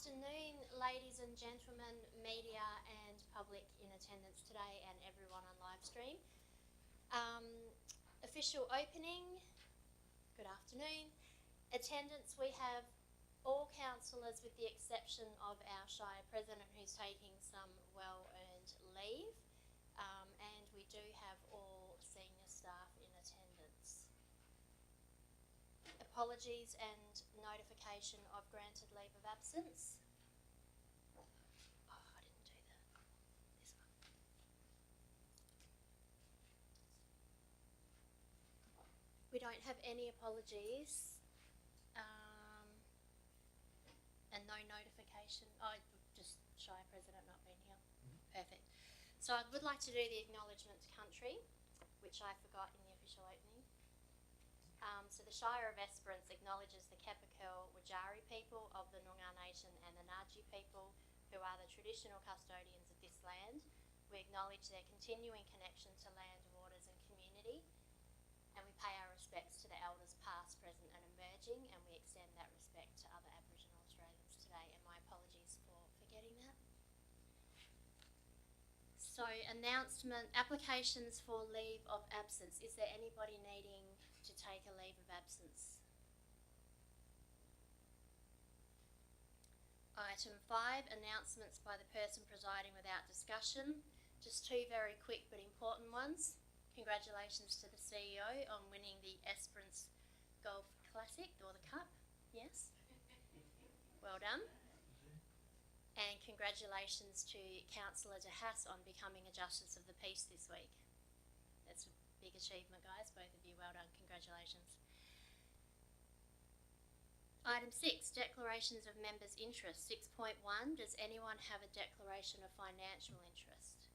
afternoon, ladies and gentlemen, media and public in attendance today, and everyone on live stream. Official opening, good afternoon. Attendance, we have all councillors with the exception of our Shire President, who's taking some well-earned leave, and we do have all senior staff in attendance. Apologies and notification of granted leave of absence. Oh, I didn't do that. This one. We don't have any apologies, and no notification. Oh, just Shire President not being here. Perfect. So I would like to do the acknowledgement to country, which I forgot in the official opening. So the Shire of Esperance acknowledges the Kepakul Wajari people of the Noongar Nation and the Ngadji people, who are the traditional custodians of this land. We acknowledge their continuing connection to land, waters and community, and we pay our respects to the elders past, present and emerging, and we extend that respect to other Aboriginal Australians today, and my apologies for forgetting that. So, announcement, applications for leave of absence. Is there anybody needing to take a leave of absence? Item 5, announcements by the person presiding without discussion. Just two very quick but important ones. Congratulations to the CEO on winning the Esperance Golf Classic, or the Cup, yes? Well done. And congratulations to Councillor De Haas on becoming a Justice of the Peace this week. That's a big achievement, guys, both of you, well done, congratulations. Item 6, declarations of members' interest. 6.1, does anyone have a declaration of financial interest?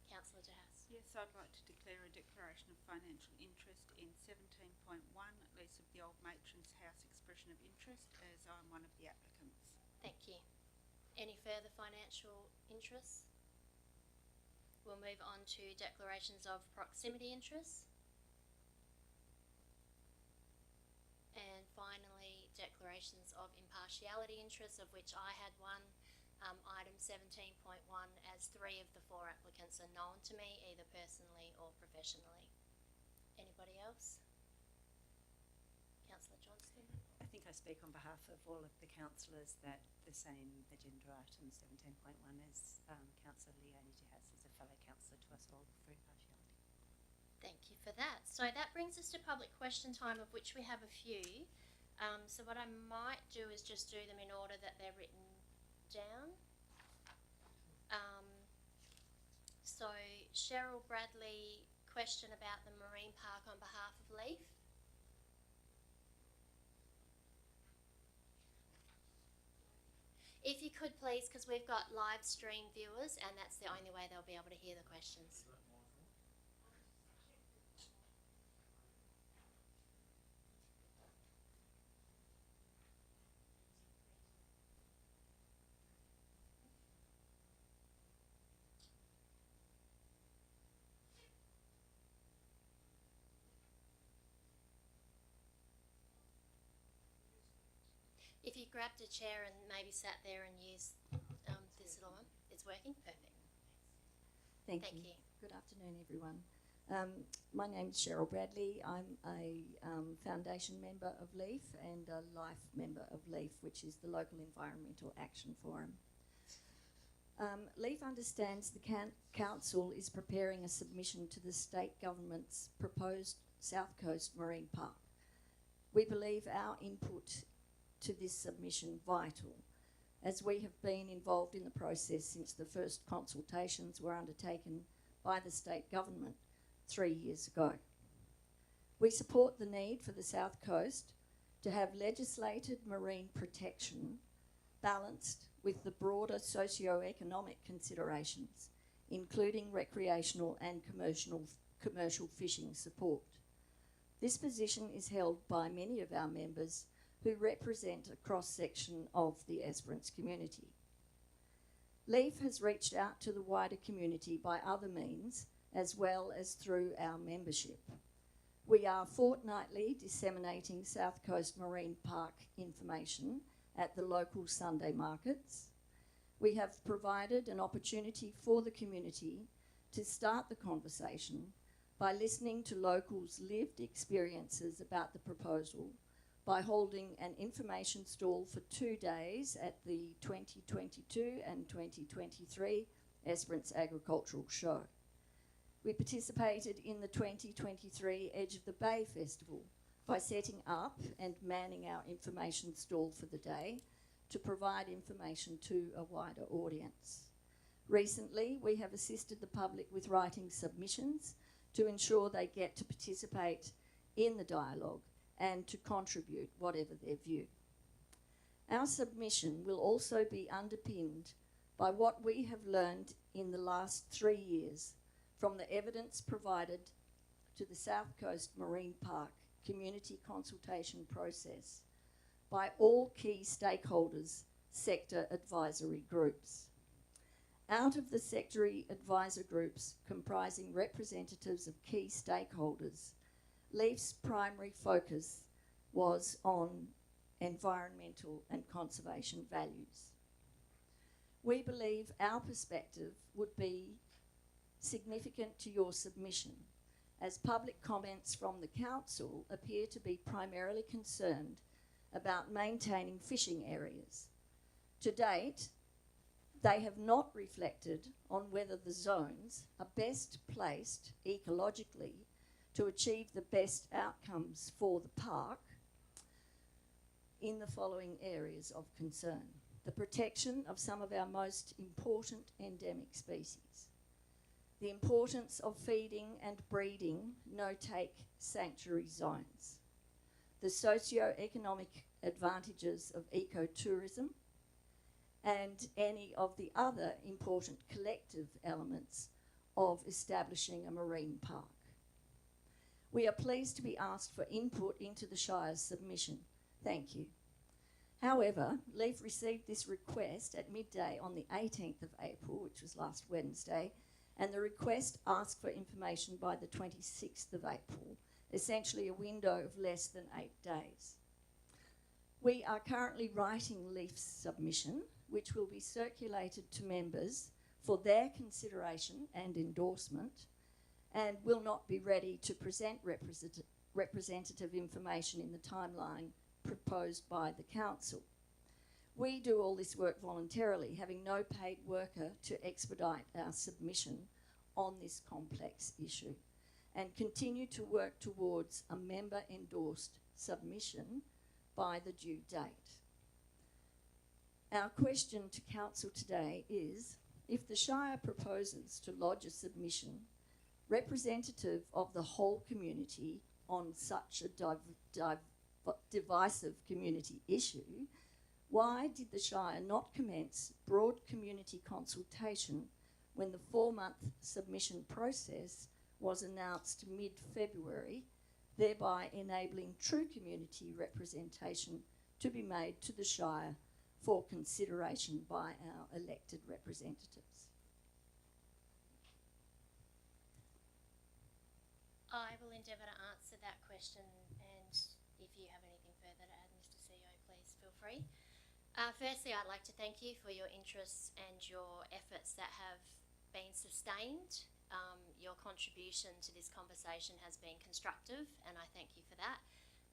Councillor De Haas. Yes, I'd like to declare a declaration of financial interest in 17.1, lease of the Old Matron's House expression of interest, as I'm one of the applicants. Thank you. Any further financial interests? We'll move on to declarations of proximity interests. And finally, declarations of impartiality interests, of which I had one. Item 17.1, as 3 of the 4 applicants are known to me, either personally or professionally. Anybody else? Councillor Johnston. I think I speak on behalf of all of the councillors that the same agenda item 17.1 as Councillor Leonie De Haas is a fellow councillor to us all for impartiality. Thank you for that. So that brings us to public question time, of which we have a few. So what I might do is just do them in order that they're written down. So Cheryl Bradley, question about the Marine Park on behalf of Leaf. If you could please, because we've got live stream viewers and that's the only way they'll be able to hear the questions. If you grabbed a chair and maybe sat there and used this little one, it's working? Perfect. Thank you. Good afternoon, everyone. My name's Cheryl Bradley. I'm a foundation member of LEAF and a life member of LEAF, which is the Local Environmental Action Forum. LEAF understands the council is preparing a submission to the state government's proposed South Coast Marine Park. We believe our input to this submission vital, as we have been involved in the process since the first consultations were undertaken by the state government 3 years ago. We support the need for the South Coast to have legislated marine protection balanced with the broader socio-economic considerations, including recreational and commercial fishing support. This position is held by many of our members who represent a cross-section of the Esperance community. LEAF has reached out to the wider community by other means, as well as through our membership. We are fortnightly disseminating South Coast Marine Park information at the local Sunday markets. We have provided an opportunity for the community to start the conversation by listening to locals' lived experiences about the proposal, by holding an information stall for 2 days at the 2022 and 2023 Esperance Agricultural Show. We participated in the 2023 Edge of the Bay Festival by setting up and manning our information stall for the day to provide information to a wider audience. Recently, we have assisted the public with writing submissions to ensure they get to participate in the dialogue and to contribute whatever their view. Our submission will also be underpinned by what we have learned in the last 3 years from the evidence provided to the South Coast Marine Park community consultation process by all key stakeholders, sector advisory groups. Out of the sectory advisor groups comprising representatives of key stakeholders, LEAF's primary focus was on environmental and conservation values. We believe our perspective would be significant to your submission, as public comments from the council appear to be primarily concerned about maintaining fishing areas. To date, they have not reflected on whether the zones are best placed ecologically to achieve the best outcomes for the park in the following areas of concern: the protection of some of our most important endemic species, the importance of feeding and breeding no-take sanctuary zones, the socio-economic advantages of ecotourism, and any of the other important collective elements of establishing a marine park. We are pleased to be asked for input into the Shire's submission. Thank you. However, LEAF received this request at midday on the 18th of April, which was last Wednesday, and the request asked for information by the 26th of April, essentially a window of less than 8 days. We are currently writing LEAF's submission, which will be circulated to members for their consideration and endorsement, and will not be ready to present representative information in the timeline proposed by the council. We do all this work voluntarily, having no paid worker to expedite our submission on this complex issue, and continue to work towards a member-endorsed submission by the due date. Our question to council today is, if the Shire proposes to lodge a submission representative of the whole community on such a divisive community issue, why did the Shire not commence broad community consultation when the 4-month submission process was announced mid-February, thereby enabling true community representation to be made to the Shire for consideration by our elected representatives? I will endeavour to answer that question, and if you have anything further to add, Mr. CEO, please feel free. Firstly, I'd like to thank you for your interests and your efforts that have been sustained. Your contribution to this conversation has been constructive, and I thank you for that.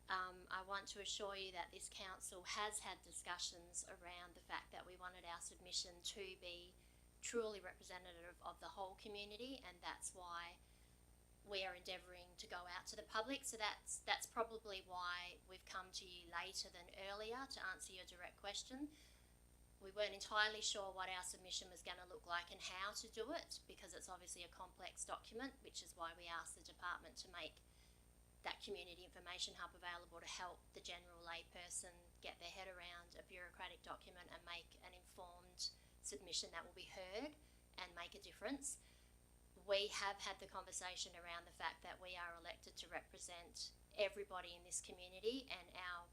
I want to assure you that this council has had discussions around the fact that we wanted our submission to be truly representative of the whole community, and that's why we are endeavouring to go out to the public. So that's probably why we've come to you later than earlier to answer your direct question. We weren't entirely sure what our submission was going to look like and how to do it, because it's obviously a complex document, which is why we asked the department to make that community information hub available to help the general layperson get their head around a bureaucratic document and make an informed submission that will be heard and make a difference. We have had the conversation around the fact that we are elected to represent everybody in this community, and our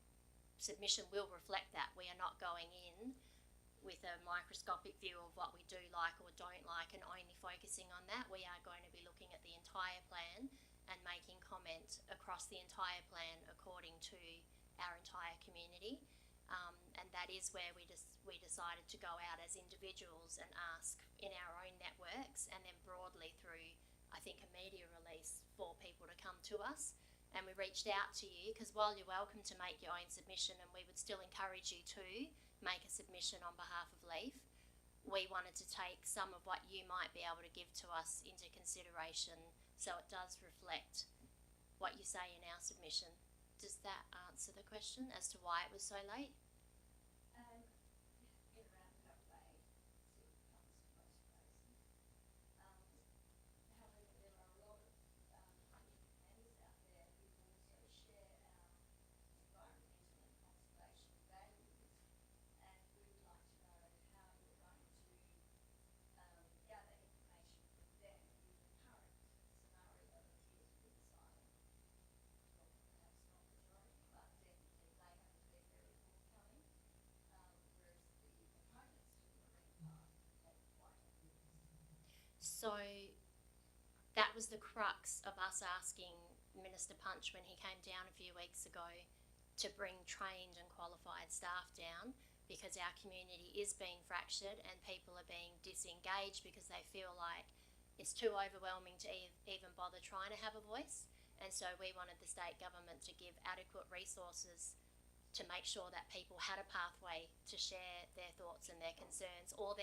submission will reflect that. We are not going in with a microscopic view of what we do like or don't like and only focusing on that. We are going to be looking at the entire plan and making comment across the entire plan according to our entire community. And that is where we decided to go out as individuals and ask in our own networks, and then broadly through, I think, a media release for people to come to us. And we reached out to you because while you're welcome to make your own submission, and we would still encourage you to make a submission on behalf of LEAF, we wanted to take some of what you might be able to give to us into consideration so it does reflect what you say in our submission. Does that answer the question as to why it was so late? In a roundabout way, sort of comes to most places. However, there are a lot of funding planners out there who also share our environmental and conservation values, and we would like to know how you're going to gather information from them if the current scenario appears to be silent. Well, perhaps not majority, but definitely they haven't been very forthcoming, whereas the opponents to the marine park have quite obvious. So that was the crux of us asking Minister Punch when he came down a few weeks ago to bring trained and qualified staff down, because our community is being fractured and people are being disengaged because they feel like it's too overwhelming to even bother trying to have a voice. And so we wanted the state government to give adequate resources to make sure that people had a pathway to share their thoughts and their concerns, or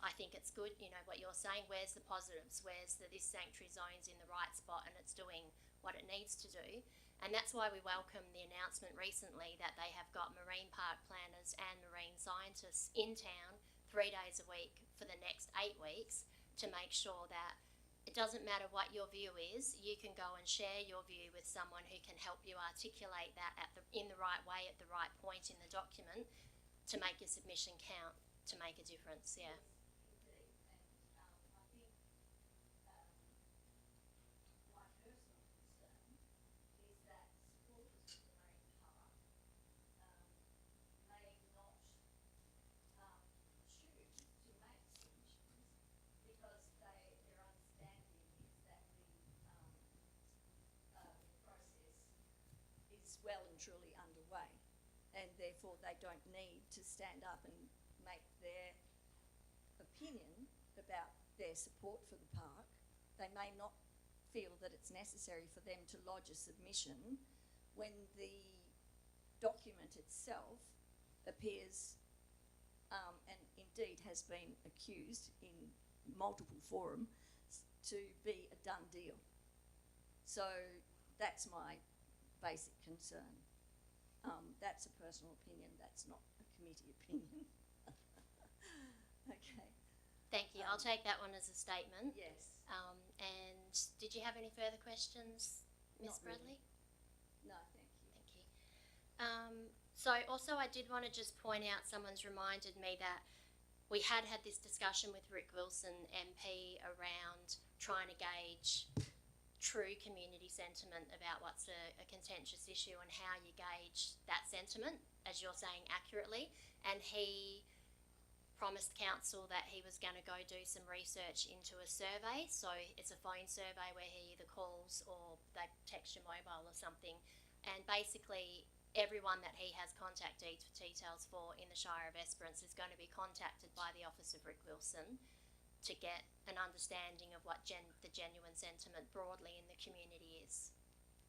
I think it's good, you know, what you're saying, where's the positives, where's this sanctuary zone's in the right spot and it's doing what it needs to do. And that's why we welcome the announcement recently that they have got marine park planners and marine scientists in town 3 days a week for the next 8 weeks to make sure that it doesn't matter what your view is, you can go and share your view with someone who can help you articulate that in the right way at the right point in the document to make your submission count, to make a difference, yeah. Indeed, and I think my personal concern is that supporters of the marine park may not choose to make submissions because their understanding is that the process is well and truly underway, and therefore they don't need to stand up and make their opinion about their support for the park. They may not feel that it's necessary for them to lodge a submission when the document itself appears and indeed has been accused in multiple forums to be a done deal. So that's my basic concern. That's a personal opinion, that's not a committee opinion. Okay. Thank you. I'll take that one as a statement. Yes. And did you have any further questions, Ms. Not really. Bradley? No, thank you. Thank you. So also I did want to just point out, someone's reminded me that we had this discussion with Rick Wilson MP around trying to gauge true community sentiment about what's a contentious issue and how you gauge that sentiment, as you're saying, accurately. And he promised council that he was going to go do some research into a survey. So it's a phone survey where he either calls or they text your mobile or something. And basically everyone that he has contact details for in the Shire of Esperance is going to be contacted by the Office of Rick Wilson to get an understanding of what the genuine sentiment broadly in the community is.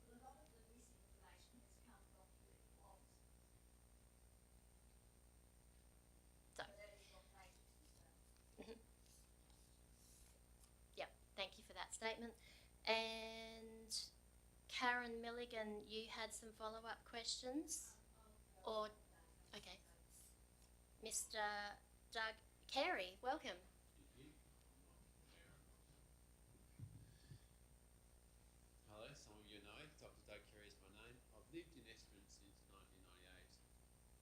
Well, a lot of the misinformation has come from political officers. So, that is what major concern. yeah, thank you for that statement. And Karen Milligan, you had some follow-up questions? Or, okay. Mr. Doug Carey, welcome. Hello, some of you know, Dr. Doug Carey is my name. I've lived in Esperance since 1998. I'm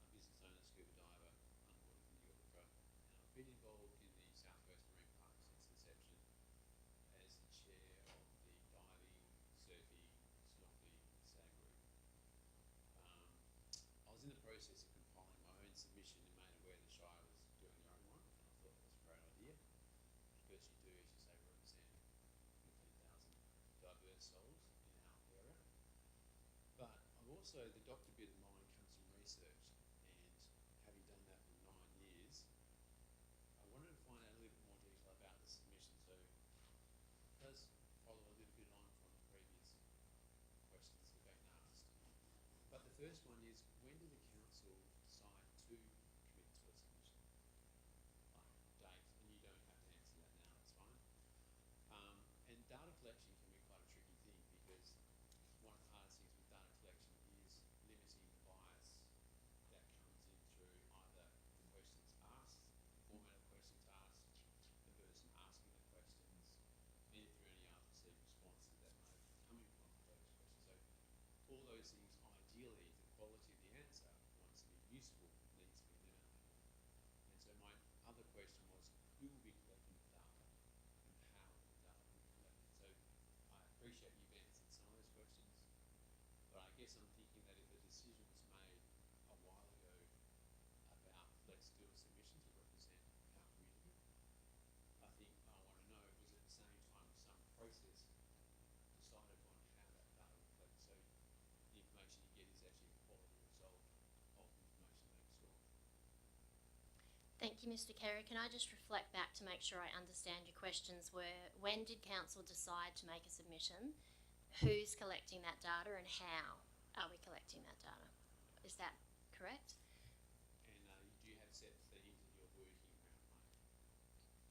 a business owner, scuba diver, underwater videographer, and I've been involved in the South Coast Marine Park since inception as the chair of the diving, surfing, snorkeling, SAG group. I was in the process of compiling my own submission and made aware the Shire was doing their own one, and I thought that was a great idea. Because you do, as you say, represent 15,000 diverse souls in our area. But I've also, the doctor bit of mine comes from research, and first one is, when did the council decide to commit to a submission? Like, date, and you don't have to answer that now, that's fine. And data collection can be quite a tricky thing, because one of the hardest things with data collection is limiting the bias that comes in through either the questions asked, the format of questions asked, the person asking the questions, and through any other perceived responses that may be coming from those questions. So all those things, ideally, the quality of the answer, once to be useful, needs to be eliminated. And so my other question was, who will be collecting the data, and how will the data be collected? So I appreciate you've answered some of those questions, but I guess I'm thinking that if a decision was made a while ago about let's do a submission to represent our community, I think I want to know, was at the same time some process decided on how that data will collect, so the information you get is actually a quality result of the information being stored. Thank you, Mr. Kerry. Can I just reflect back to make sure I understand your questions were, when did council decide to make a submission? Who's collecting that data, and how are we collecting that data? Is that correct? And do you have set themes that you're working around, like,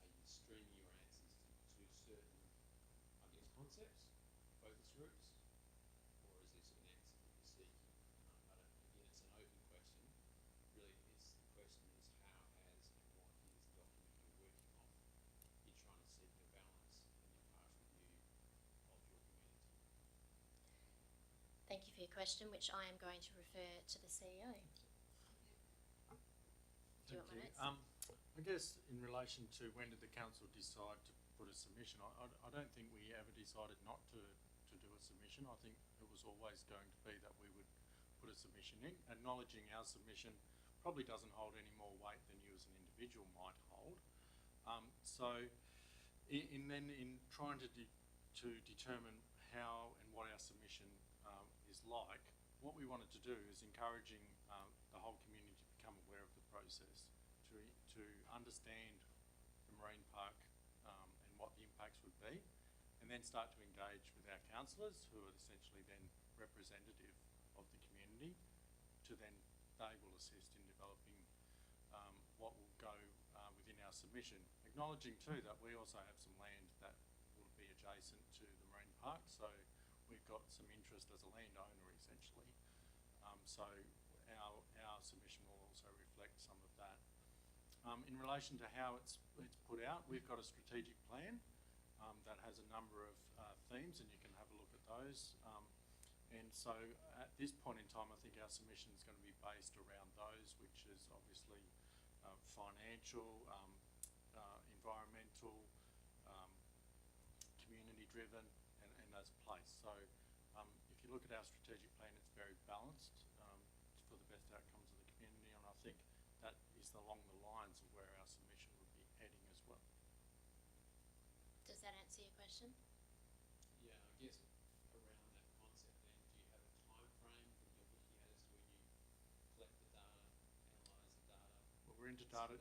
are you streaming your answers to certain, I guess, concepts, focus groups, or is this an answer that you're seeking? I don't, again, it's an open question. Really, it's, the question is, how has and what is the document you're working off? You're trying to seek a balance and impartial view of your community. Thank you for your question, which I am going to refer to the CEO. Do you want my notes? I guess in relation to when did the council decide to put a submission, I don't think we ever decided not to do a submission. I think it was always going to be that we would put a submission in. Acknowledging our submission probably doesn't hold any more weight than you as an individual might hold. In trying to determine how and what our submission is like, what we wanted to do is encouraging the whole community to become aware of the process, to understand the marine park and what the impacts would be, and then start to engage with our councillors, who are essentially then representative of the community, to then they will assist in developing what will go within our submission. Acknowledging too that we also have some land that will be adjacent to the marine park, so we've got some interest as a landowner essentially. So our submission will also reflect some of that. In relation to how it's put out, we've got a strategic plan that has a number of themes, and you can have a look at those. And so at this point in time, I think our submission is going to be based around those, which is obviously financial, environmental, community-driven, and as a place. So if you look at our strategic plan, it's very balanced for the best outcomes of the community, and I think that is along the lines of where our submission would be heading as well. Does that answer your question? Yeah, I guess around that concept then, do you have a time frame that you're looking at as to when you collect the data, analyse the data? Well, we're into data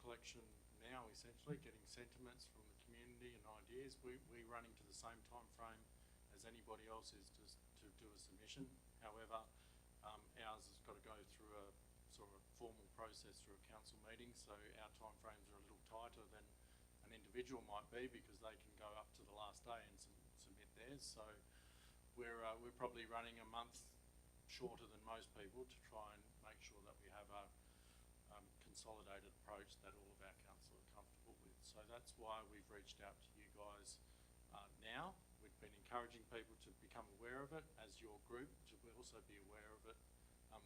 collection now, essentially, getting sentiments from the community and ideas. We're running to the same time frame as anybody else is to do a submission. However, ours has got to go through a sort of formal process through a council meeting, so our time frames are a little tighter than an individual might be, because they can go up to the last day and submit theirs. So we're probably running a month shorter than most people to try and make sure that we have a consolidated approach that all of our council are comfortable with. So that's why we've reached out to you guys now. We've been encouraging people to become aware of it as your group, to also be aware of it.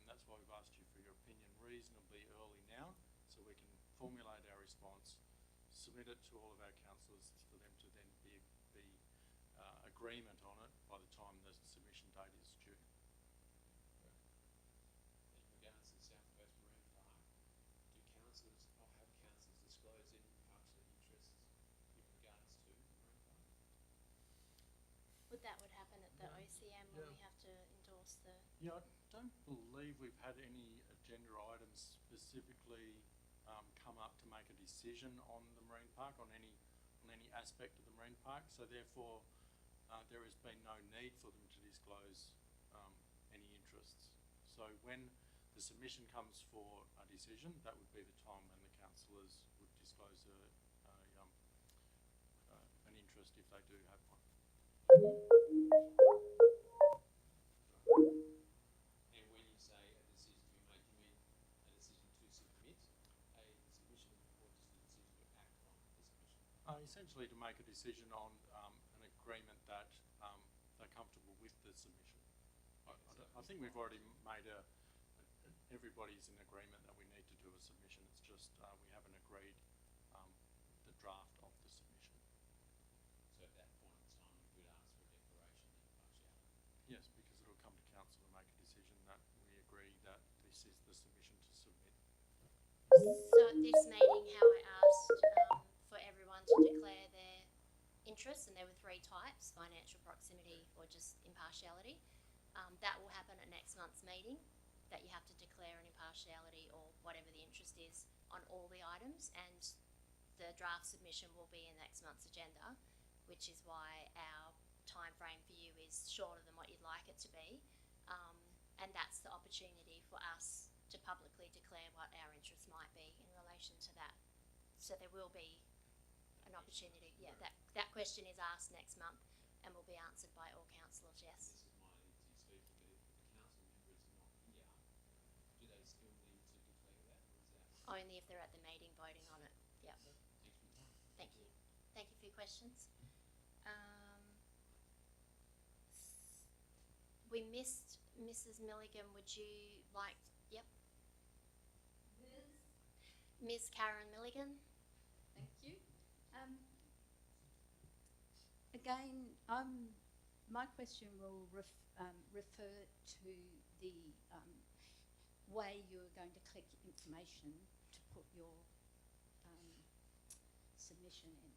That's why we've asked you for your opinion reasonably early now, so we can formulate our response, submit it to all of our councillors for them to then be agreement on it by the time the submission date is due. In regards to South Coast Marine Park, do councillors, or have councillors disclosed any partial interests in regards to the marine park? That would happen at the OCM when we have to endorse the... Yeah, I don't believe we've had any agenda items specifically come up to make a decision on the marine park, on any aspect of the marine park. So therefore, there has been no need for them to disclose any interests. So when the submission comes for a decision, that would be the time when the councillors would disclose an interest if they do have one. And when you say a decision to be made, do you mean a decision to submit a submission or just a decision to act on the submission? Essentially to make a decision on an agreement that they're comfortable with the submission. I think we've already made everybody's in agreement that we need to do a submission. It's just we haven't agreed the draft of the submission. So at that point in time, you could ask for a declaration of impartiality. Yes, because it'll come to council to make a decision that we agree that this is the submission to submit. So at this meeting, how I asked for everyone to declare their interests, and there were 3 types: financial proximity or just impartiality. That will happen at next month's meeting, that you have to declare an impartiality or whatever the interest is on all the items, and the draft submission will be in next month's agenda, which is why our time frame for you is shorter than what you'd like it to be. And that's the opportunity for us to publicly declare what our interests might be in relation to that. So there will be an opportunity. Yeah, that question is asked next month and will be answered by all councillors, yes. This is my easy speaking, but if the council member is not here, do they still need to declare that, or is that? Only if they're at the meeting voting on it. Yep. Thanks for your time. Thank you. Thank you for your questions. We missed Mrs. Milligan. Would you like? Yep. Ms. Karen Milligan. Thank you. Again, my question will refer to the way you're going to collect information to put your submission in.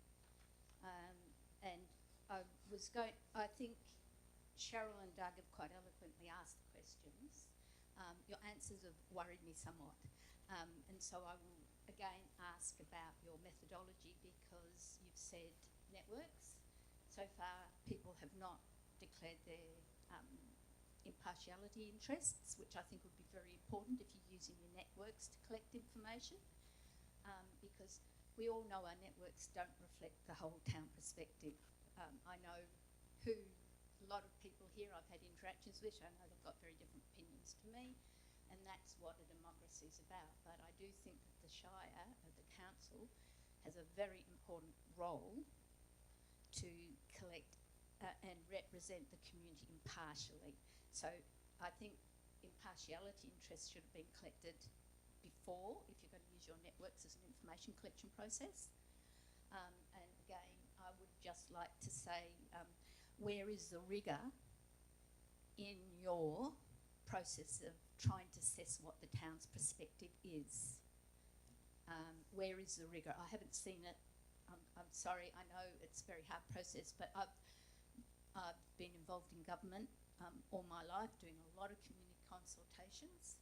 And I think Cheryl and Doug have quite eloquently asked the questions. Your answers have worried me somewhat. And so I will again ask about your methodology, because you've said networks. So far, people have not declared their impartiality interests, which I think would be very important if you're using your networks to collect information, because we all know our networks don't reflect the whole town perspective. I know who a lot of people here I've had interactions with. I know they've got very different opinions to me, and that's what a democracy is about. But I do think that the Shire, the council, has a very important role to collect and represent the community impartially. So I think impartiality interests should have been collected before, if you're going to use your networks as an information collection process. And again, I would just like to say, where is the rigour in your process of trying to assess what the town's perspective is? Where is the rigour? I haven't seen it. I'm sorry, I know it's a very hard process, but I've been involved in government all my life, doing a lot of community consultations.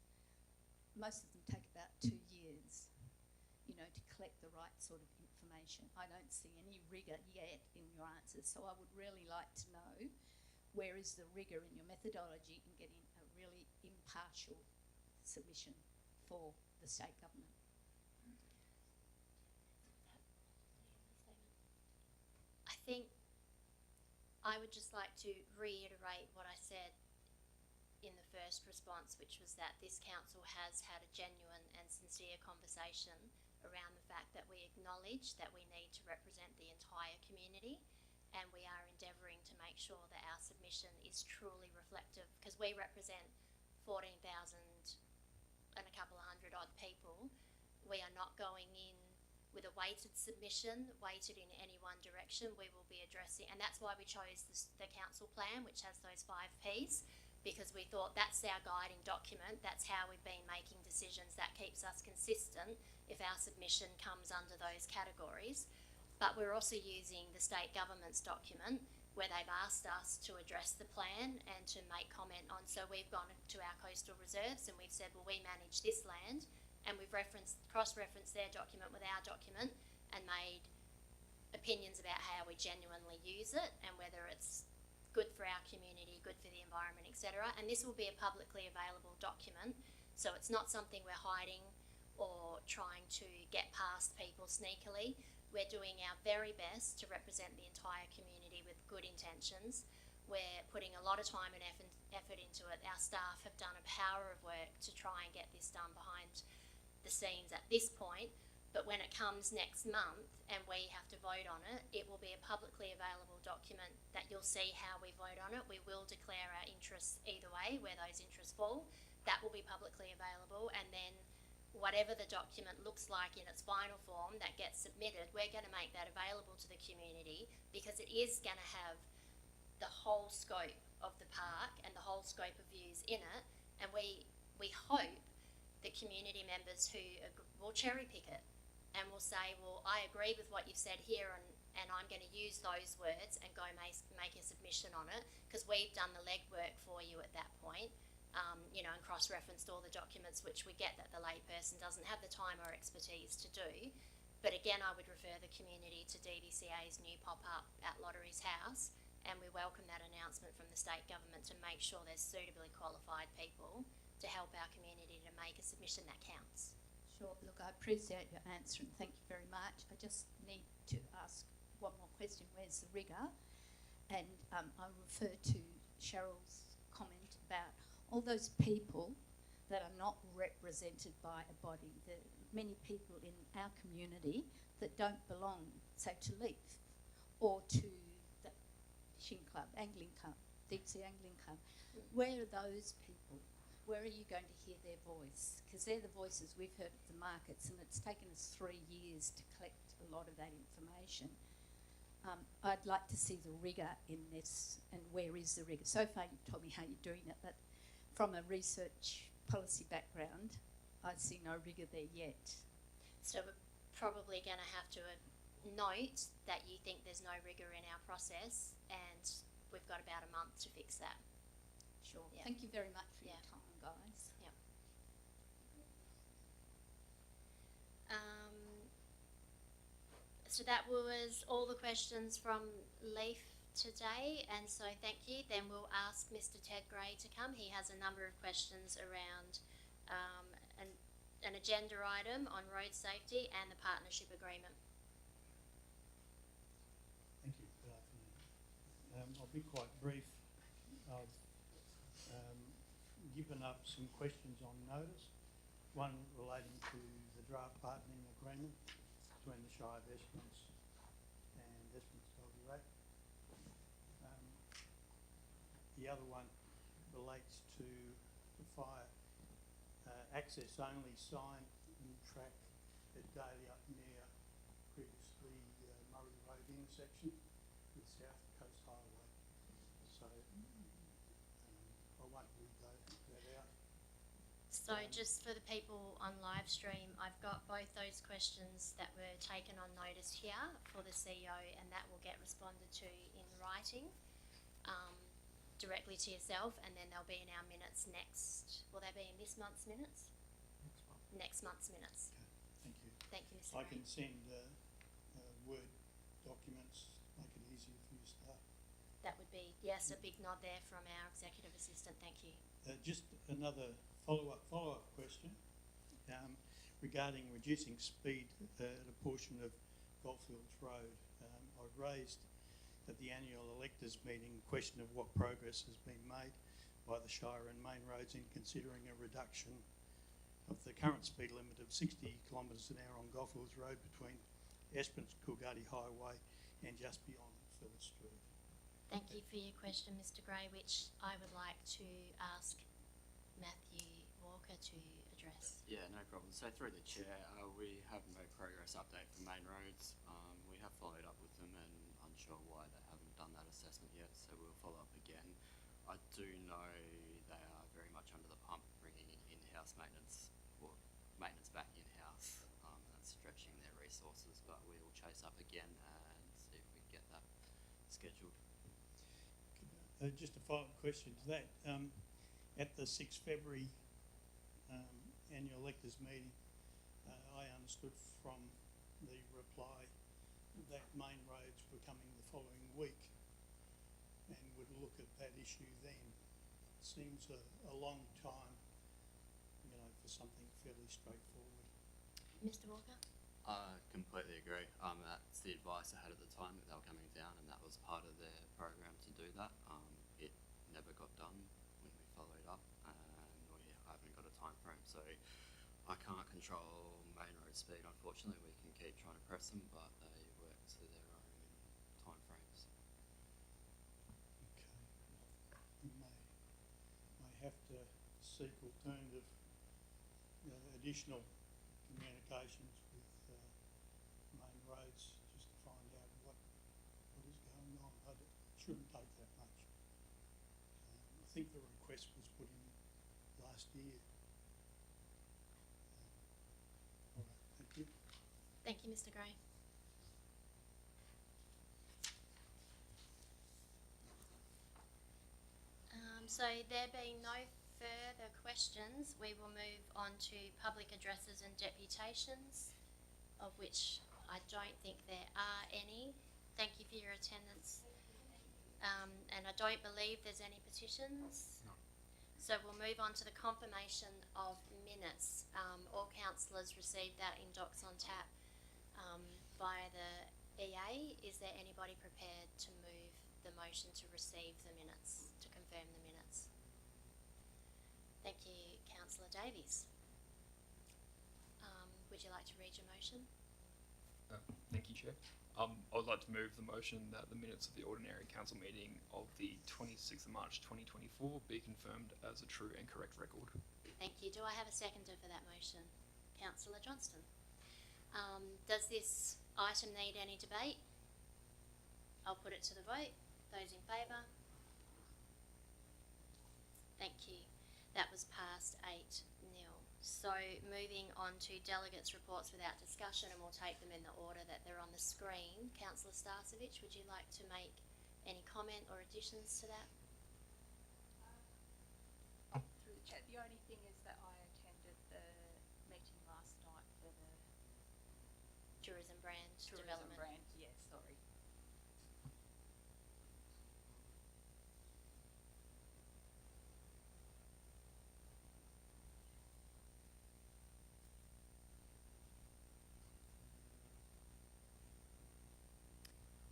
Most of them take about 2 years, to collect the right sort of information. I don't see any rigour yet in your answers, so I would really like to know, where is the rigour in your methodology in getting a really impartial submission for the state government? I think I would just like to reiterate what I said in the first response, which was that this council has had a genuine and sincere conversation around the fact that we acknowledge that we need to represent the entire community, and we are endeavouring to make sure that our submission is truly reflective, because we represent 14,000 and a couple of hundred odd people. We are not going in with a weighted submission, weighted in any one direction. We will be addressing, and that's why we chose the council plan, which has those 5 Ps, because we thought that's our guiding document. That's how we've been making decisions. That keeps us consistent if our submission comes under those categories. But we're also using the state government's document, where they've asked us to address the plan and to make comment on. So we've gone to our coastal reserves and we've said, well, we manage this land, and we've cross-referenced their document with our document and made opinions about how we genuinely use it and whether it's good for our community, good for the environment, etc. And this will be a publicly available document, so it's not something we're hiding or trying to get past people sneakily. We're doing our very best to represent the entire community with good intentions. We're putting a lot of time and effort into it. Our staff have done a power of work to try and get this done behind the scenes at this point. But when it comes next month and we have to vote on it, it will be a publicly available document that you'll see how we vote on it. We will declare our interests either way, where those interests fall. That will be publicly available, and then whatever the document looks like in its final form that gets submitted, we're going to make that available to the community, because it is going to have the whole scope of the park and the whole scope of views in it, and we hope the community members who will cherry pick it and will say, well, I agree with what you've said here, and I'm going to use those words and go make a submission on it, because we've done the legwork for you at that point, you know, and cross-referenced all the documents, which we get that the layperson doesn't have the time or expertise to do. But again, I would refer the community to DVCA's new pop-up at Lottery's House, and we welcome that announcement from the state government to make sure there's suitably qualified people to help our community to make a submission that counts. Sure. Look, I appreciate your answer and thank you very much. I just need to ask one more question. Where's the rigour? And I refer to Cheryl's comment about all those people that are not represented by a body. There are many people in our community that don't belong, say, to LEAF or to the fishing club, angling club, deep sea angling club. Where are those people? Where are you going to hear their voice? Because they're the voices we've heard at the markets, and it's taken us 3 years to collect a lot of that information. I'd like to see the rigour in this, and where is the rigour? So far you've told me how you're doing it, but from a research policy background, I see no rigour there yet. So we're probably going to have to note that you think there's no rigour in our process, and we've got about a month to fix that. Sure. Yeah. Thank you very much for Yeah. your time, guys. Yep. So that was all the questions from LEAF today, and so thank you. Then we'll ask Mr. Ted Gray to come. He has a number of questions around an agenda item on road safety and the partnership agreement. Thank you. Good afternoon. I'll be quite brief. I've given up some questions on notice, one relating to the draft partnering agreement between the Shire of Esperance and Esperance WA. The other one relates to the fire access only sign in track at Dahlia near previously Murray Road intersection with South Coast Highway. So I won't read that out. So just for the people on live stream, I've got both those questions that were taken on notice here for the CEO, and that will get responded to in writing directly to yourself, and then they'll be in our minutes next. Will they be in this month's minutes? Next month's minutes. Okay, thank you. Thank you, Mr. I Gray. can send Word documents, make it easier for your staff. That would be, yes, a big nod there from our executive assistant. Thank you. Just another follow-up question regarding reducing speed at a portion of Goldfields Road. I've raised at the annual electors meeting question of what progress has been made by the Shire and Main Roads in considering a reduction of the current speed limit of 60 kilometres an hour on Goldfields Road between Esperance Coolgardie Highway and just beyond Phyllis Street. Thank you for your question, Mr. Gray, which I would like to ask Matthew Walker to address. Yeah, no problem. So through the chair, we have no progress update for Main Roads. We have followed up with them and unsure why they haven't done that assessment yet, so we'll follow up again. I do know they are very much under the pump bringing in-house maintenance, or maintenance back in-house, and that's stretching their resources, but we will chase up again and see if we can get that scheduled. Just a follow-up question to that. At the 6th February annual electors meeting, I understood from the reply that Main Roads were coming the following week and would look look at that issue then. It seems a long time, you know, for something fairly straightforward. Mr. Walker? I completely agree. That's the advice I had at the time, that they were coming down, and that was part of their program to do that. It never got done when we followed up, and we haven't got a time frame. So I can't control main road speed. Unfortunately, we can keep trying to press them, but they work to their own time frames. Okay. May have to seek alternative, additional communications with main roads just to find out what is going on. It shouldn't take that much. I think the request was put in last year. All right, thank you. Thank you, Mr. Gray. So there being no further questions, we will move on to public addresses and deputations, of which I don't think there are any. Thank you for your attendance. And I don't believe there's any petitions. No. So we'll move on to the confirmation of minutes. All councillors received that in Docs on Tap via the EA. Is there anybody prepared to move the motion to receive the minutes, to confirm the minutes? Thank you, Councillor Davies. Would you like to read your motion? Thank you, Chair. I would like to move the motion that the minutes of the ordinary council meeting of the 26th of March 2024 be confirmed as a true and correct record. Thank you. Do I have a seconder for that motion? Councillor Johnston. Does this item need any debate? I'll put it to the vote. Those in favour? Thank you. That was passed 8-0. So moving on to delegates' reports without discussion, and we'll take them in the order that they're on the screen. Councillor Starcevich, would you like to make any comment or additions to that? Through the chat, the only thing is that I attended the meeting last night for the Tourism brand tourism development. brand. Yeah, sorry.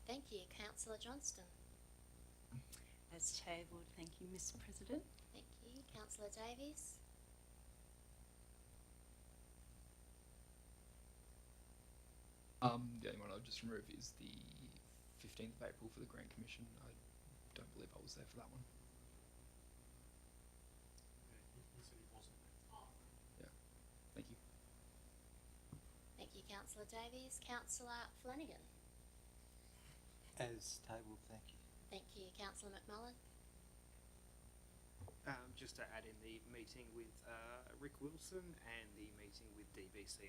Thank you. Councillor Johnston. As tabled, thank you, Mr. President. Thank you. Councillor Davies. The only one I'll just remove is the 15th of April for the Grant Commission. I don't believe I was there for that one. Yeah, he said he wasn't there. Yeah, thank you. Thank you, Councillor Davies. Councillor Flanagan. As tabled, thank you. Thank you. Councillor McMullen. Just to add in the meeting with Rick Wilson and the meeting with DBCA.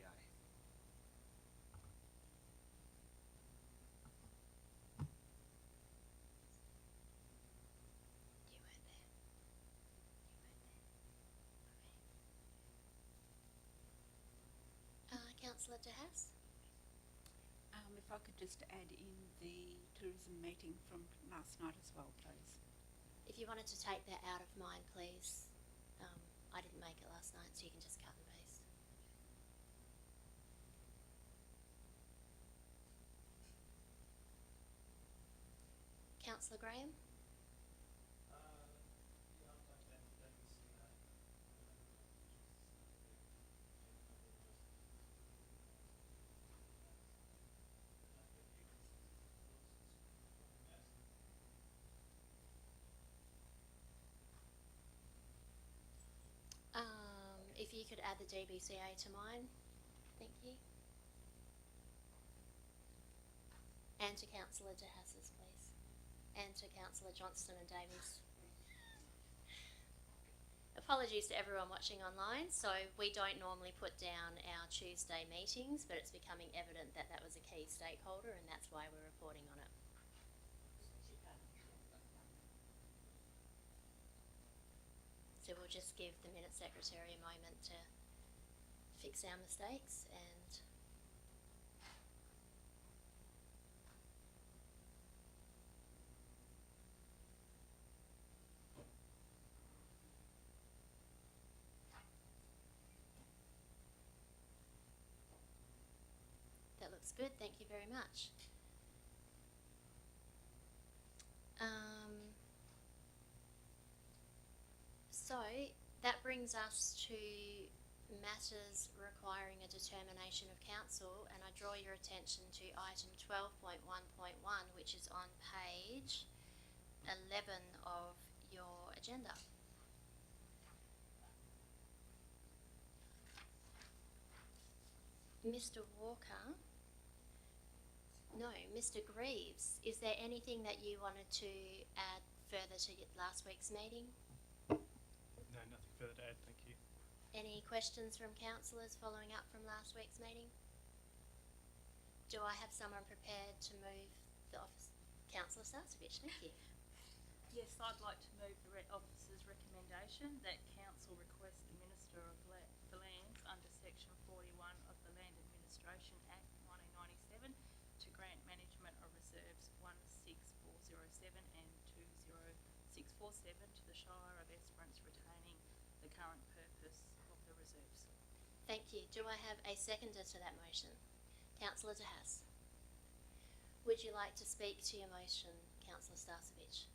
You weren't there. Councillor De Haas. If I could just add in the tourism meeting from last night as well, please. If you wanted to take that out of mine, please. I didn't make it last night, so you can just cut and paste. Councillor Graham. If you could add the DBCA to mine, thank you. And to Councillor De Haas's, please. And to Councillor Johnston and Davies. Apologies to everyone watching online. So we don't normally put down our Tuesday meetings, but it's becoming evident that that was a key stakeholder, and that's why we're reporting on it. So we'll just give the minute secretary a moment to fix our mistakes and looks good. Thank you very much. So that brings us to matters requiring a determination of council, and I draw your attention to item 12.1.1, which is on page 11 of your agenda. Mr. Walker? No, Mr. Greaves, is there anything that you wanted to add further to last week's meeting? No, nothing further to add, thank you. Any questions from councillors following up from last week's meeting? Do I have someone prepared to move the office? Councillor Starcevich, thank you. Yes, I'd like to move the officer's recommendation that council request the Minister of for Lands under section 41 of the Land Administration Act 1997 to grant management of reserves 16407 and 20647 to the Shire of Esperance, retaining the current purpose of the reserves. Thank you. Do I have a seconder to that motion? Councillor De Haas. Would you like to speak to your motion, Councillor Starcevich?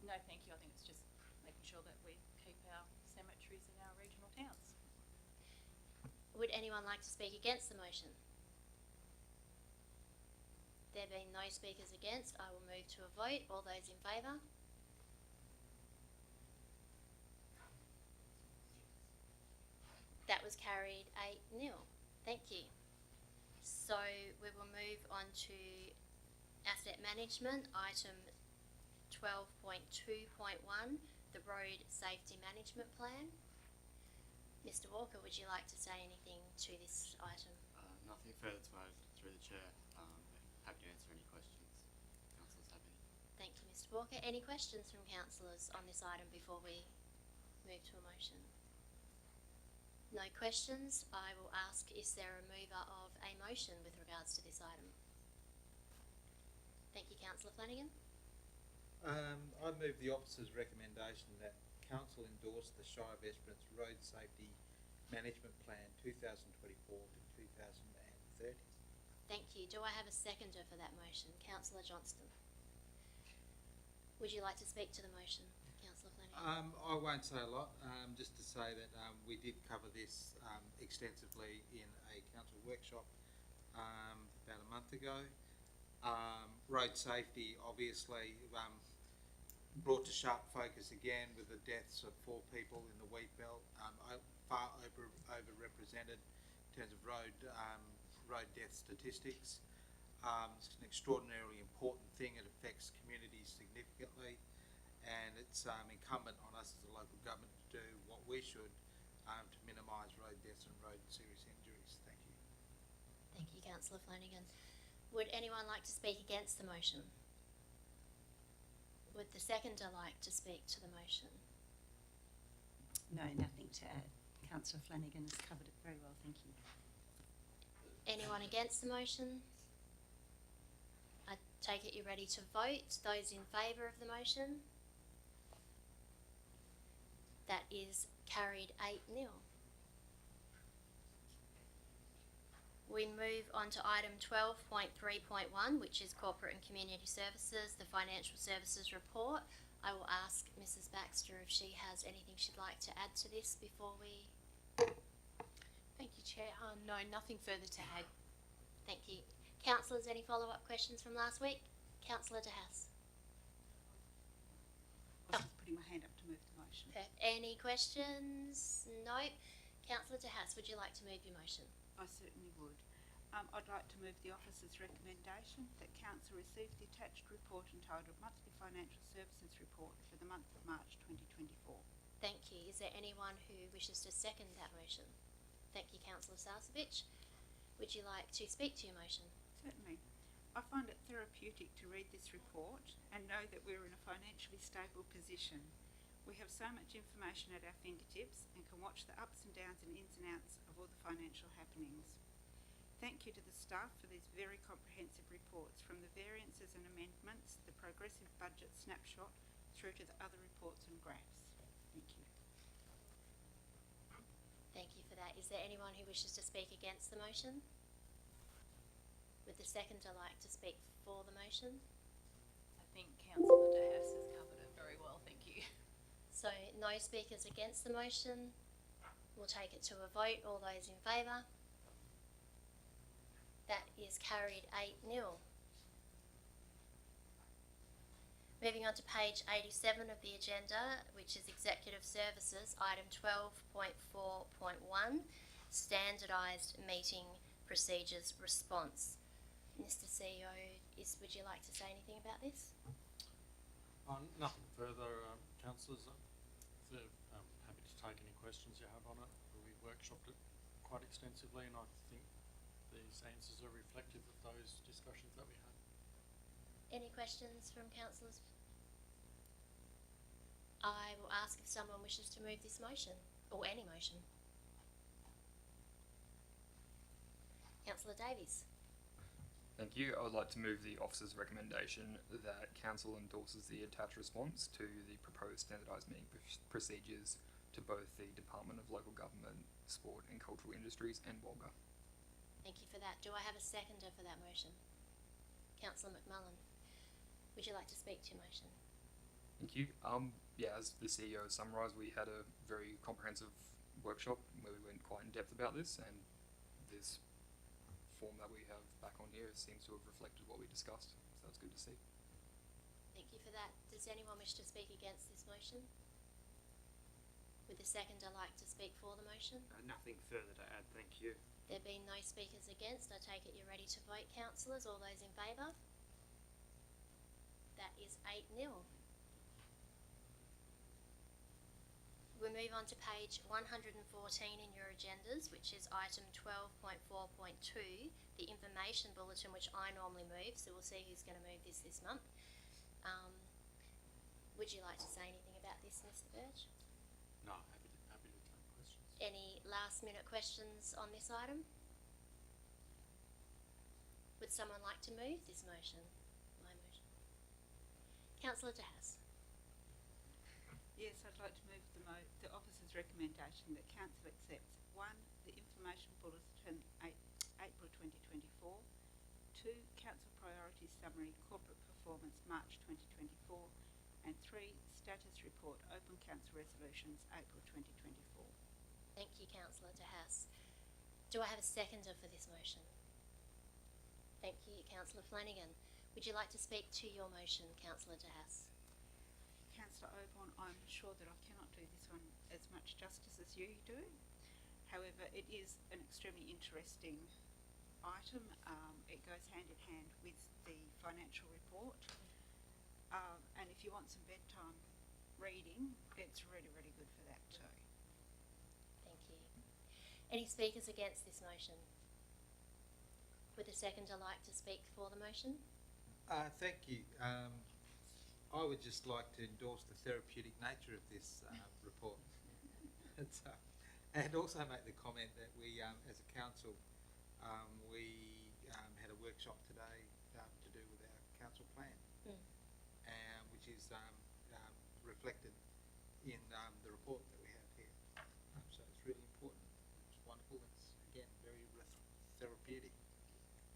No, thank you. I think it's just making sure that we keep our cemeteries in our regional towns. Would anyone like to speak against the motion? There being no speakers against, I will move to a vote. All those in favour? That was carried 8-0. Thank you. So we will move on to asset management, item 12.2.1, the Road Safety Management Plan. Mr. Walker, would you like to say anything to this item? Nothing further to add through the chair. Happy to answer any questions. Councillors have any? Thank you, Mr. Walker. Any questions from councillors on this item before we move to a motion? No questions. I will ask, is there a mover of a motion with regards to this item? Thank you, Councillor Flanagan. I move the officer's recommendation that council endorse the Shire of Esperance Road Safety Management Plan 2024 to 2030. Thank you. Do I have a seconder for that motion? Councillor Johnston. Would you like to speak to the motion, Councillor Flanagan? I won't say a lot, just to say that we did cover this extensively in a council workshop about a month ago. Road safety obviously brought to sharp focus again with the deaths of 4 people in the wheat belt, far overrepresented in terms of road death statistics. It's an extraordinarily important thing. It affects communities significantly, and it's incumbent on us as a local government to do what we should to minimise road deaths and road serious injuries. Thank you. Thank you, Councillor Flanagan. Would anyone like to speak against the motion? Would the seconder like to speak to the motion? No, nothing to add. Councillor Flanagan has covered it very well, thank you. Anyone against the motion? I take it you're ready to vote. Those in favour of the motion? That is carried 8-0. We move on to item 12.3.1, which is Corporate and Community Services, the Financial Services Report. I will ask Mrs. Baxter if she has anything she'd like to add to this before we... Thank you, Chair. No, nothing further to add. Thank you. Councillors, any follow-up questions from last week? Councillor De Haas. I was just putting my hand up to move the motion. Okay. Any questions? No. Councillor De Haas, would you like to move your motion? I certainly would. I'd like to move the officer's recommendation that council receive the attached report entitled Monthly Financial Services Report for the month of March 2024. Thank you. Is there anyone who wishes to second that motion? Thank you, Councillor Starcevich. Would you like to speak to your motion? Certainly. I find it therapeutic to read this report and know that we're in a financially stable position. We have so much information at our fingertips and can watch the ups and downs and ins and outs of all the financial happenings. Thank you to the staff for these very comprehensive reports, from the variances and amendments, the progressive budget snapshot, through to the other reports and graphs. Thank you. Thank you for that. Is there anyone who wishes to speak against the motion? Would the seconder like to speak for the motion? I think Councillor De Haas has covered it very well, thank you. So no speakers against the motion. We'll take it to a vote. All those in favour? That is carried 8-0. Moving on to page 87 of the agenda, which is Executive Services, item 12.4.1, Standardised Meeting Procedures Response. Mr CEO, would you like to say anything about this? Nothing further, councillors. Happy to take any questions you have on it. We workshopped it quite extensively, and I think these answers are reflective of those discussions that we had. Any questions from councillors? I will ask if someone wishes to move this motion, or any motion. Councillor Davies. Thank you. I would like to move the officer's recommendation that council endorses the attached response to the proposed standardised meeting procedures to both the Department of Local Government, Sport and Cultural Industries and WOLGA. Thank you for that. Do I have a seconder for that motion? Councillor McMullen, would you like to speak to your motion? Thank you. Yeah, as the CEO summarised, we had a very comprehensive workshop where we went quite in depth about this, and this form that we have back on here seems to have reflected what we discussed, so that's good to see. Thank you for that. Does anyone wish to speak against this motion? Would the seconder like to speak for the motion? Nothing further to add, thank you. There being no speakers against, I take it you're ready to vote, councillors. All those in favour? That is 8-0. We'll move on to page 114 in your agendas, which is item 12.4.2, the information bulletin, which I normally move, so we'll see who's going to move this month. Would you like to say anything about this, Mr. Birch? No, happy to take questions. Any last minute questions on this item? Would someone like to move this motion? My motion. Councillor De Haas. Yes, I'd like to move the officer's recommendation that council accepts 1, the information bulletin April 2024, 2, council priorities summary corporate performance March 2024, and 3, status report open council resolutions April 2024. Thank you, Councillor De Haas. Do I have a seconder for this motion? Thank you, Councillor Flanagan. Would you like to speak to your motion, Councillor De Haas? Councillor Oborne, I'm sure that I cannot do this one as much justice as you do. However, it is an extremely interesting item. It goes hand in hand with the financial report. And if you want some bedtime reading, it's really, really good for that too. Thank you. Any speakers against this motion? Would the seconder like to speak for the motion? Thank you. I would just like to endorse the therapeutic nature of this report. And also make the comment that we, as a council, we had a workshop today to do with our council plan, which is reflected in the report that we have here. So it's really important. It's wonderful. It's, again, very therapeutic.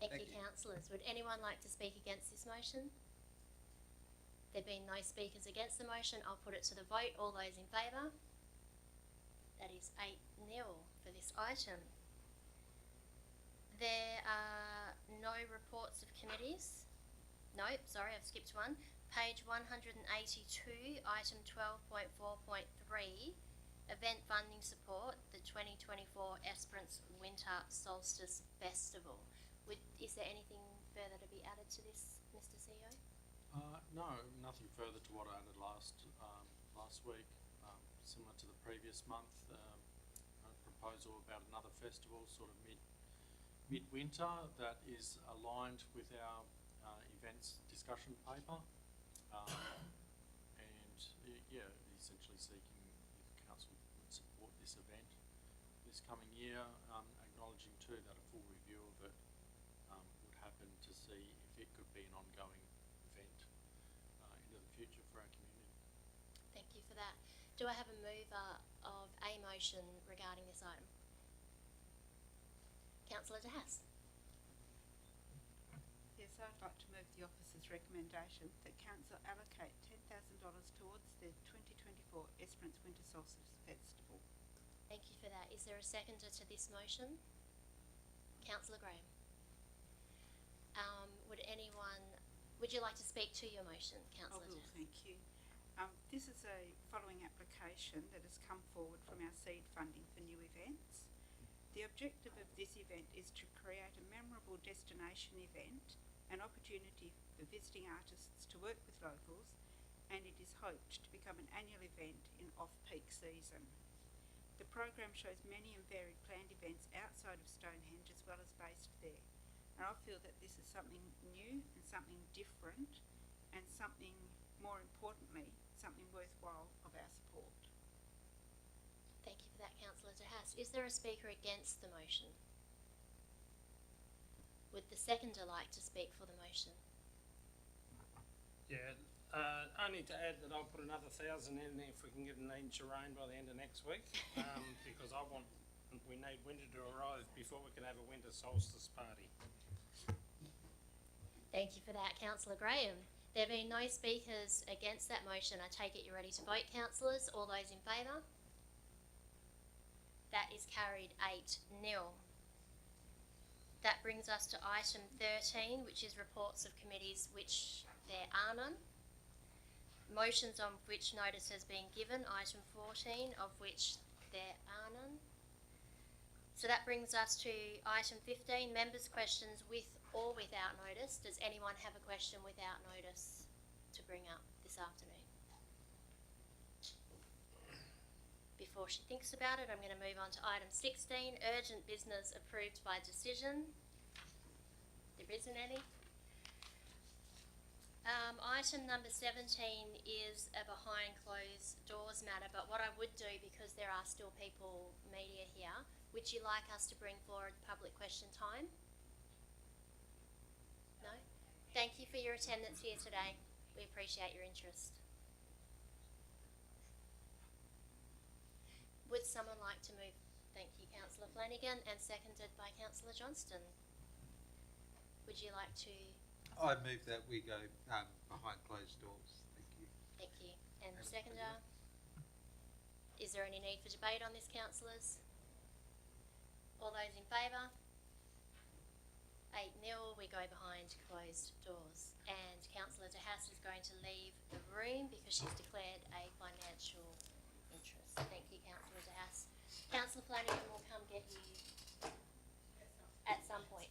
Thank you, councillors. Would anyone like to speak against this motion? There being no speakers against the motion, I'll put it to the vote. All those in favour? That is 8-0 for this item. There are no reports of committees. Nope, sorry, I've skipped one. Page 182, item 12.4.3, event funding support, the 2024 Esperance Winter Solstice Festival. Is there anything further to be added to this, Mr. CEO? No, nothing further to what I added last week. Similar to the previous month, a proposal about another festival, sort of midwinter, that is aligned with our events discussion paper, and yeah, essentially seeking if council would support this event this coming year, acknowledging too that a full review of it would happen to see if it could be an ongoing event into the future for our community. Thank you for that. Do I have a mover of a motion regarding this item? Councillor De Haas. So I'd like to move the officer's recommendation that council allocate $10,000 towards the 2024 Esperance Winter Solstice Festival. Thank you for that. Is there a seconder to this motion? Councillor Graham. Would you like to speak to your motion, I Councillor? will, thank you. This is a following application that has come forward from our seed funding for new events. The objective of this event is to create a memorable destination event, an opportunity for visiting artists to work with locals, and it is hoped to become an annual event in off-peak season. The program shows many and varied planned events outside of Stonehenge as well as based there. And I feel that this is something new and something different and something, more importantly, something worthwhile of our support. Thank you for that, Councillor De Haas. Is there a speaker against the motion? Would the seconder like to speak for the motion? Yeah, only to add that I'll put another 1,000 in there if we can get an inch of rain by the end of next week, because we need winter to arrive before we can have a winter solstice party. Thank you for that, Councillor Graham. There being no speakers against that motion, I take it you're ready to vote, councillors. All those in favour? That is carried 8-0. That brings us to item 13, which is reports of committees which there are none. Motions on which notice has been given, item 14, of which there are none. So that brings us to item 15, members' questions with or without notice. Does anyone have a question without notice to bring up this afternoon? Before she thinks about it, I'm going to move on to item 16, urgent business approved by decision. There isn't any. Item number 17 is a behind closed doors matter, but what I would do, because there are still people, media here, would you like us to bring forward public question time? No? Thank you for your attendance here today. We appreciate your interest. Would someone like to move? Thank you, Councillor Flanagan, and seconded by Councillor Johnston. Would you like to? I move that we go behind closed doors. Thank you. Thank you. And the seconder? Is there any need for debate on this, councillors? All those in favour? 8-0, we go behind closed doors. And Councillor De Haas is going to leave the room because she's declared a financial interest. Thank you, Councillor De Haas. Councillor Flanagan will come get you at some point.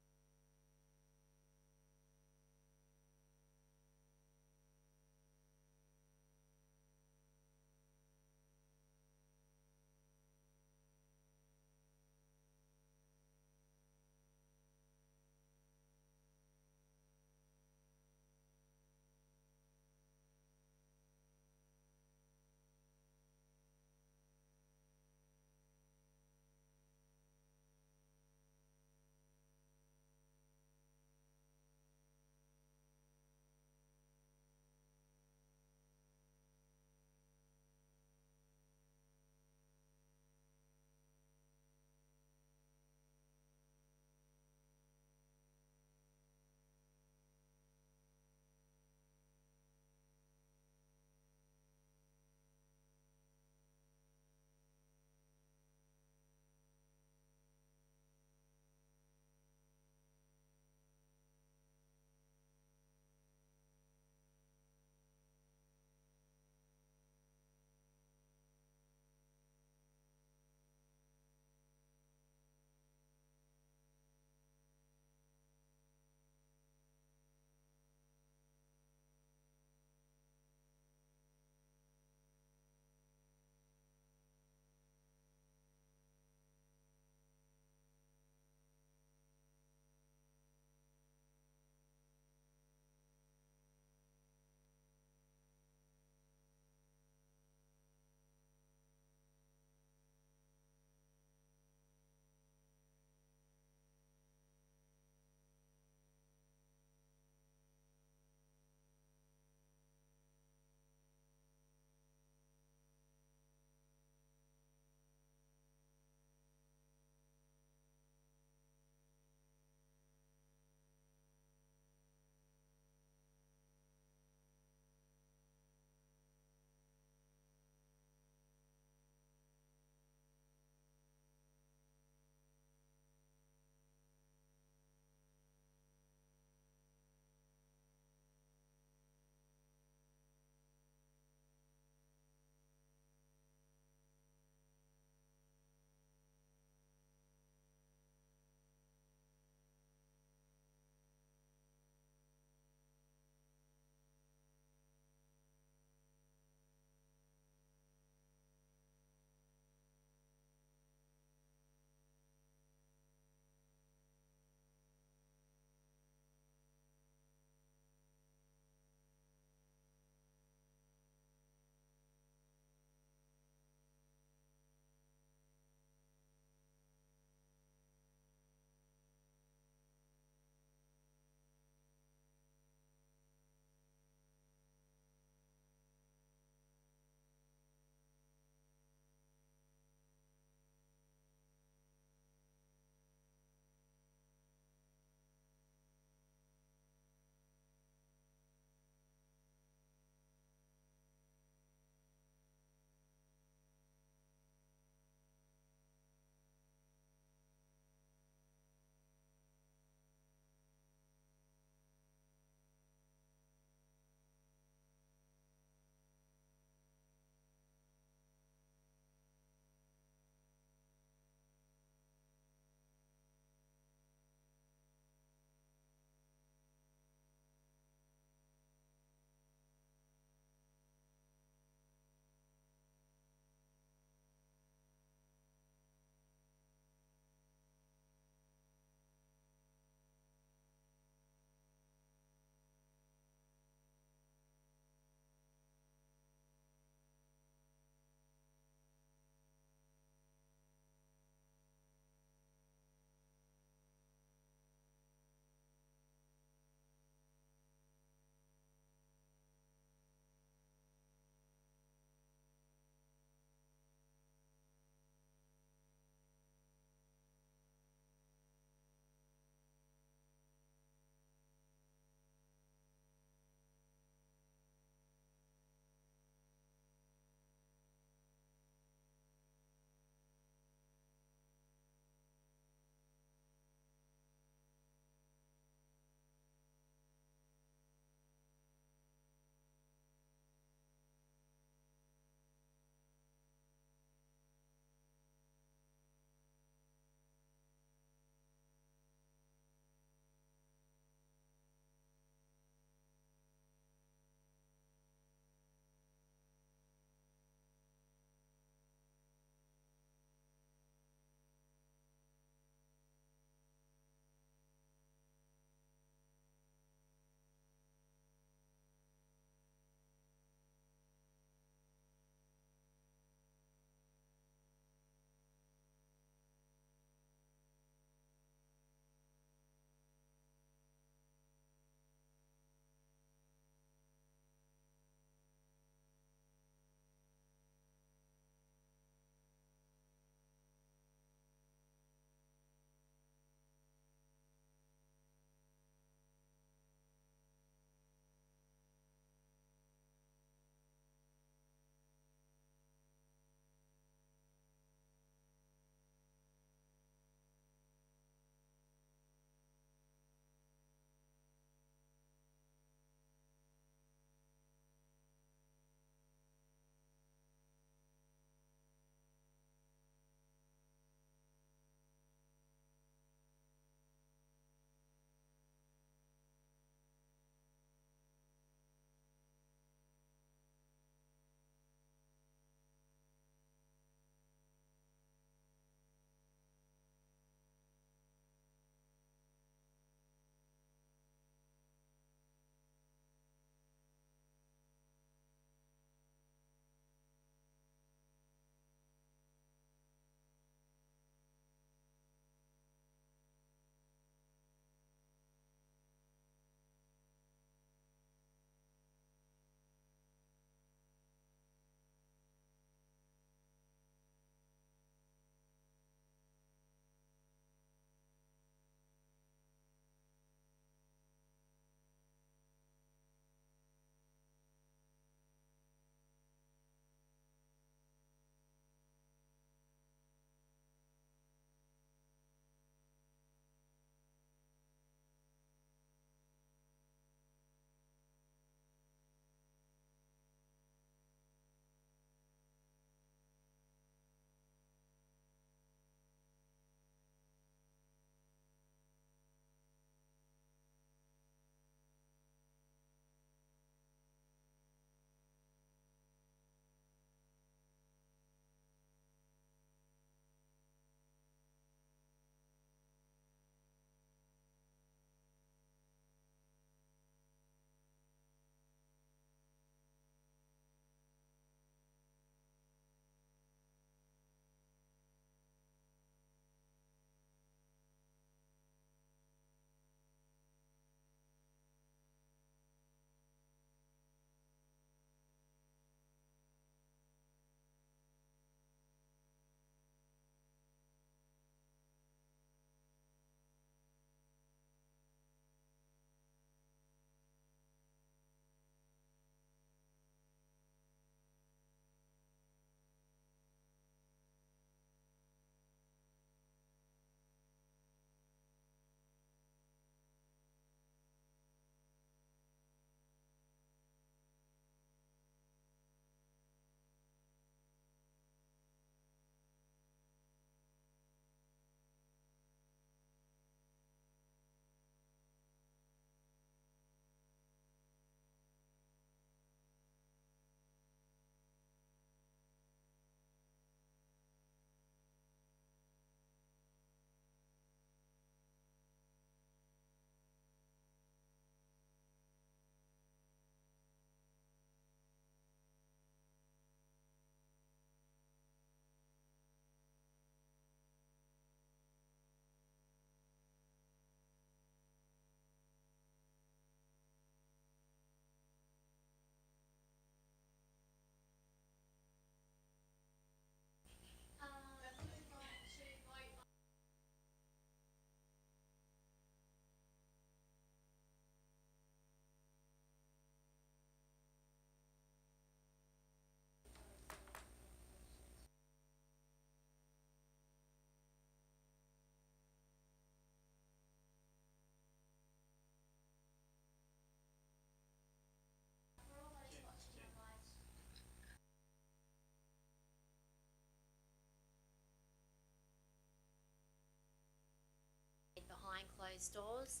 closed doors,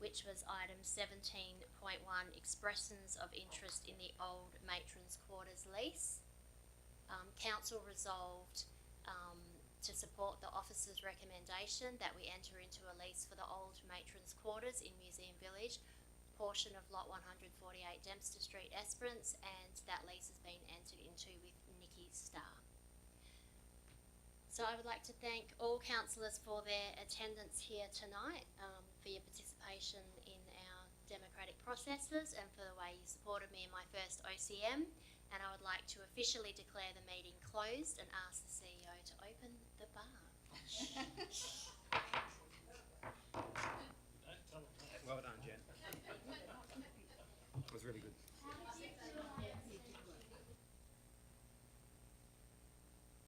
which was item 17.1, expressions of interest in the old Matrons Quarters lease. Council resolved to support the officer's recommendation that we enter into a lease for the old Matrons Quarters in Museum Village, portion of lot 148 Dempster Street, Esperance, and that lease has been entered into with Nikki Starr. So I would like to thank all councillors for their attendance here tonight, for your participation in our democratic processes and for the way you supported me in my first OCM. And I would like to officially declare the meeting closed and ask the CEO to open the bar. Well done, Jen. It was really good.